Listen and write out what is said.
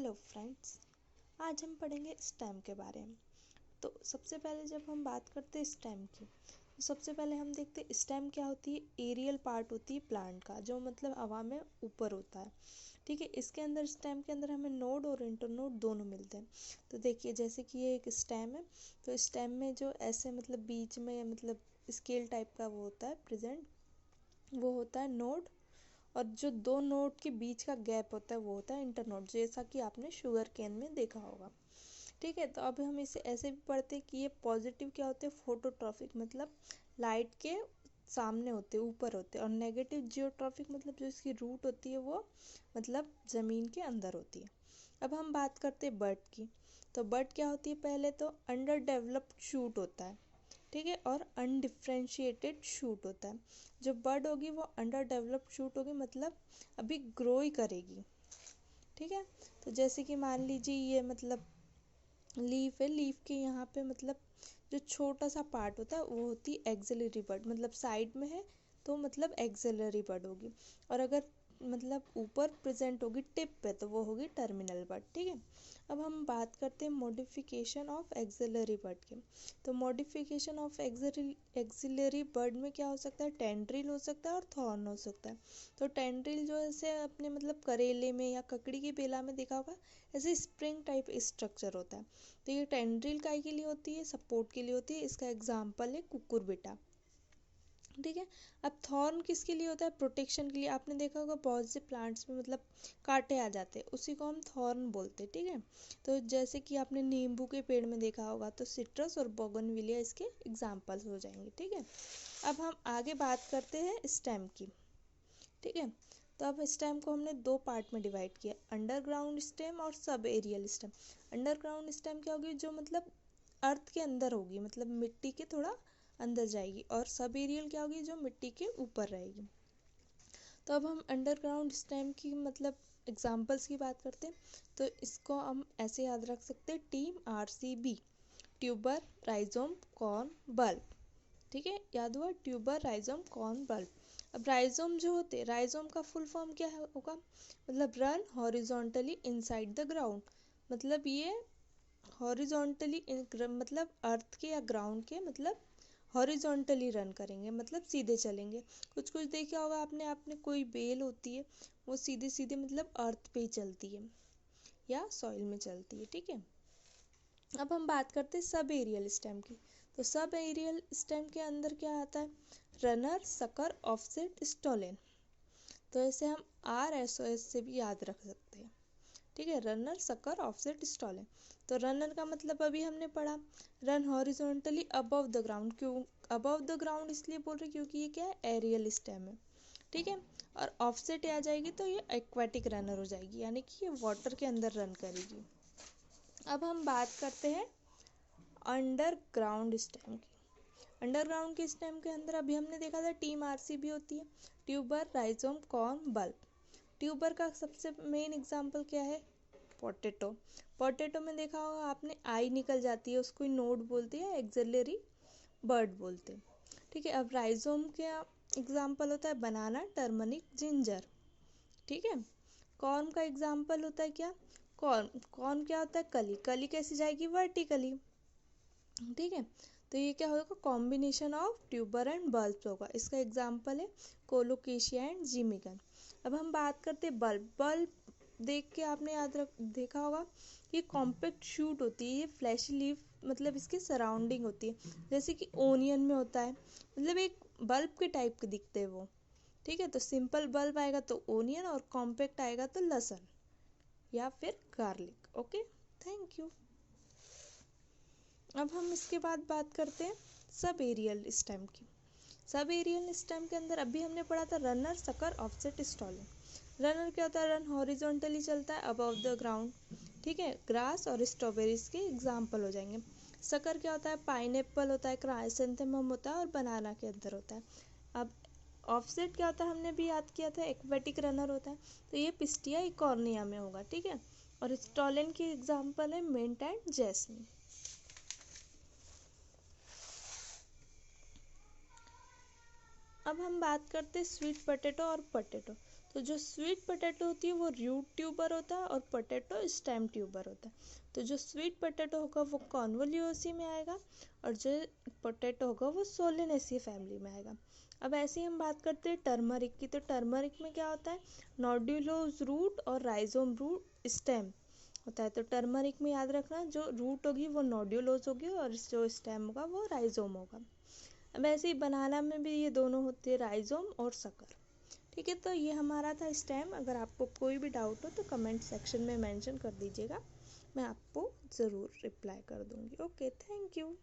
Hello friends, आज हम पढ़ेंगे स्टेम के बारे में। तो सबसे पहले जब हम बात करते हैं स्टेम की, तो सबसे पहले हम देखते हैं स्टेम क्या होती है। एरियल पार्ट होती है प्लांट का, जो मतलब हवा में ऊपर होता है। ठीक है, इसके अंदर स्टेम के अंदर हमें नोड और इंटरनोड दोनों मिलते हैं। तो देखिए, जैसे कि ये एक स्टेम है, तो स्टेम में जो ऐसे मतलब बीच में मतलब स्केल टाइप का वो होता है प्रेजेंट, वो होता है नोड। और जो दो नोड के बीच का गैप होता है वो होता है इंटरनोड, जैसा कि आपने शुगर केन में देखा होगा। ठीक है, तो अब हम इसे ऐसे भी पढ़ते हैं कि ये पॉजिटिव क्या होते हैं, फोटोट्रॉफिक मतलब लाइट के सामने होते हैं, ऊपर होते हैं। और नेगेटिव जियोट्रॉफिक मतलब जो इसकी रूट होती है वो मतलब ज़मीन के अंदर होती है। अब हम बात करते हैं बर्ड की। तो बर्ड क्या होती है, पहले तो अंडर डेवलप्ड शूट होता है। ठीक है, और अनडिफ्रेंशिएटेड शूट होता है। जो बर्ड होगी वो अंडर डेवलप्ड शूट होगी, मतलब अभी ग्रो ही करेगी। ठीक है, तो जैसे कि मान लीजिए ये मतलब लीफ है, लीफ के यहाँ पे मतलब जो छोटा सा पार्ट होता है वो होती है एक्सिलरी बर्ड, मतलब साइड में है तो मतलब एक्सिलरी बर्ड होगी। और अगर मतलब ऊपर प्रेजेंट होगी टिप पे तो वो होगी टर्मिनल बर्ड। ठीक है, अब हम बात करते हैं मॉडिफिकेशन ऑफ एक्सिलरी बर्ड के। तो मॉडिफिकेशन ऑफ एक्सिलरी बर्ड में क्या हो सकता है, टेंड्रिल हो सकता है और थॉर्न हो सकता है। तो टेंड्रिल जो ऐसे अपने मतलब करेले में या ककड़ी की बेला में देखा होगा, ऐसे स्प्रिंग टाइप स्ट्रक्चर होता है। तो ये टेंड्रिल काय के लिए होती है, सपोर्ट के लिए होती है। इसका एग्जाम्पल है कुकुरबिटा। ठीक है, अब थॉर्न किसके लिए होता है, प्रोटेक्शन के लिए। आपने देखा होगा बहुत से प्लांट्स में मतलब कांटे आ जाते हैं, उसी को हम थॉर्न बोलते हैं। ठीक है, तो जैसे कि आपने नींबू के पेड़ में देखा होगा, तो सिट्रस और बोगनविलिया इसके एग्जाम्पल्स हो जाएंगे। ठीक है, अब हम आगे बात करते हैं स्टेम की। ठीक है, तो अब स्टेम को हमने दो पार्ट में डिवाइड किया, अंडरग्राउंड स्टेम और sub aerial stem. Underground stem क्या होगी, जो मतलब अर्थ के अंदर होगी, मतलब मिट्टी के थोड़ा अंदर जाएगी। और सब एरियल क्या होगी, जो मिट्टी के ऊपर रहेगी। तो अब हम अंडरग्राउंड स्टेम की मतलब एग्जाम्पल्स की बात करते हैं। तो इसको हम ऐसे याद रख सकते हैं, team RCB, tuber, rhizome, corn, bulb. ठीक है, याद हुआ, ट्यूबर, राइजोम, कॉर्न, बल्ब। अब राइजोम जो होते हैं, राइजोम का फुल फॉर्म क्या होगा, मतलब run horizontally inside the ground. मतलब ये हॉरिजॉन्टली मतलब अर्थ के या ग्राउंड के मतलब हॉरिजॉन्टली रन करेंगे, मतलब सीधे चलेंगे। कुछ कुछ देखा होगा आपने, आपने कोई बेल होती है वो सीधे सीधे मतलब अर्थ पे ही चलती है या सॉइल में चलती है। ठीक है, अब हम बात करते हैं सब एरियल स्टेम की। तो सब एरियल स्टेम के अंदर क्या आता है, रनर, सकर, ऑफसेट, स्टोलन। तो ऐसे हम RSOS से भी याद रख सकते हैं। ठीक है, रनर, सकर, ऑफसेट, स्टोलन। तो रनर का मतलब अभी हमने पढ़ा, run horizontally above the ground. क्यों अबव द ग्राउंड इसलिए बोल रहे क्योंकि ये क्या है, एरियल स्टेम है। ठीक है, और ऑफसेट आ जाएगी तो ये एक्वाटिक रनर हो जाएगी, यानी कि ये वाटर के अंदर रन करेगी। अब हम बात करते हैं अंडरग्राउंड स्टेम की। अंडरग्राउंड के स्टेम के अंदर अभी हमने देखा था टीम RCB होती है, tuber, rhizome, corn, bulb. Tuber का सबसे मेन एग्जांपल क्या है, पोटैटो। पोटैटो में देखा होगा आपने, आई निकल जाती है, उसको नोड बोलते हैं, एक्सिलरी बर्ड बोलते हैं। ठीक है, अब राइजोम का एग्जांपल होता है बनाना, टर्मरिक, जिंजर। ठीक है, कॉर्न का एग्जांपल होता है क्या, कॉर्न। कॉर्न क्या होता है, कली। कली कैसे जाएगी, वर्टिकली। ठीक है, तो ये क्या होगा, combination of tuber and bulb होगा। इसका एग्जांपल है कोलोकेशिया एंड जिमिकन। अब हम बात करते हैं बल्ब। बल्ब देख के आपने देखा होगा, ये कॉम्पैक्ट शूट होती है, ये फ्लैशी लीफ मतलब इसके सराउंडिंग होती है, जैसे कि ओनियन में होता है, मतलब एक बल्ब के टाइप के दिखते हैं वो। ठीक है, तो सिंपल बल्ब आएगा तो ओनियन, और कॉम्पैक्ट आएगा तो लहसुन या फिर गार्लिक। Okay, thank you. अब हम इसके बाद बात करते हैं सब एरियल स्टेम की। सब एरियल स्टेम के अंदर अभी हमने पढ़ा था runner, sucker, offset, stolen. Runner क्या होता है, रन हॉरिजॉन्टली चलता है अबव द ग्राउंड। ठीक है, ग्रास और स्ट्रॉबेरीज के एग्जाम्पल हो जाएंगे। सकर क्या होता है, पाइनएप्पल होता है, क्राइसेंथेमम होता है और बनाना के अंदर होता है। अब ऑफसेट क्या होता है, हमने भी याद किया था, एक्वेटिक रनर होता है, तो ये पिस्टिया इकॉर्निया में होगा। ठीक है, और स्टॉलन की एग्जाम्पल है मिंट एंड जैस्मिन। अब हम बात करते हैं स्वीट पोटैटो और पोटैटो। तो जो स्वीट पोटैटो होती है वो रूट ट्यूबर होता है और पोटैटो स्टेम ट्यूबर होता है। तो जो स्वीट पोटैटो होगा वो कॉन्वोल्यूसी में आएगा और जो पोटैटो होगा वो सोलेनेसी फैमिली में आएगा। अब ऐसे ही हम बात करते हैं टर्मरिक की। तो टर्मरिक में क्या होता है, नोड्यूलोज रूट और राइजोम रूट स्टेम होता है। तो टर्मरिक में याद रखना, जो रूट होगी वो नोड्यूलोज होगी और जो स्टेम होगा वो राइजोम होगा। अब ऐसे ही बनाना में भी ये दोनों होते हैं, राइजोम और सकर। ठीक है, तो ये हमारा था स्टेम। अगर आपको कोई भी डाउट हो तो कमेंट सेक्शन में मेंशन कर दीजिएगा, मैं आपको ज़रूर रिप्लाई कर दूँगी। Okay, thank you.